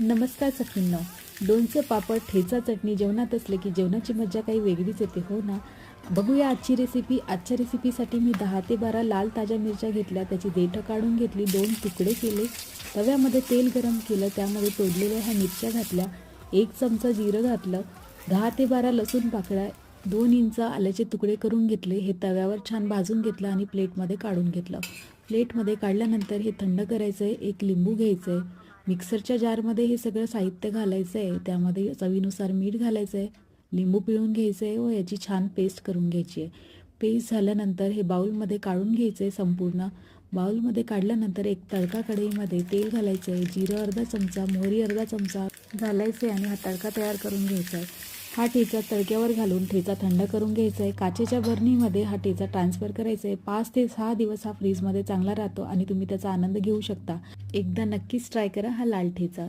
नमस्कार सखींनो. लोणचं, पापड, ठेचा, चटणी जेवणात असले की जेवणाची मज्जा काही वेगळीच येते, हो ना? बघूया आजची रेसिपी. आजच्या रेसिपीसाठी मी 10 ते 12 लाल ताज्या मिरच्या घेतल्या, त्याची देठं काढून घेतली, 2 तुकडे केले, तव्यामध्ये तेल गरम केलं, त्यामध्ये तोडलेल्या ह्या मिरच्या घातल्या, 1 चमचा जिरं घातलं, 10 ते 12 लसूण पाकळ्या, 2 इंच आल्याचे तुकडे करून घेतले. हे तव्यावर छान भाजून घेतलं आणि प्लेटमध्ये काढून घेतलं. प्लेटमध्ये काढल्यानंतर हे थंड करायचं आहे. 1 लिंबू घ्यायचं आहे. मिक्सरच्या जारमध्ये हे सगळं साहित्य घालायचं आहे. त्यामध्ये चवीनुसार मीठ घालायचं आहे, लिंबू पिळून घ्यायचं आहे व याची छान पेस्ट करून घ्यायची आहे. पेस्ट झाल्यानंतर हे बाउलमध्ये काढून घ्यायचं आहे संपूर्ण. बाउलमध्ये काढल्यानंतर एक तडका कढईमध्ये तेल घालायचं आहे, जिरं अर्धा चमचा, मोहरी अर्धा चमचा घालायचं आहे आणि हा तडका तयार करून घ्यायचा आहे. हा ठेचा तडक्यावर घालून ठेचा थंड करून घ्यायचा आहे. काचेच्या बरणीमध्ये हा ठेचा ट्रान्सफर करायचा आहे. 5 ते 6 दिवस हा फ्रीजमध्ये चांगला राहतो आणि तुम्ही त्याचा आनंद घेऊ शकता. एकदा नक्कीच ट्राय करा हा लाल ठेचा.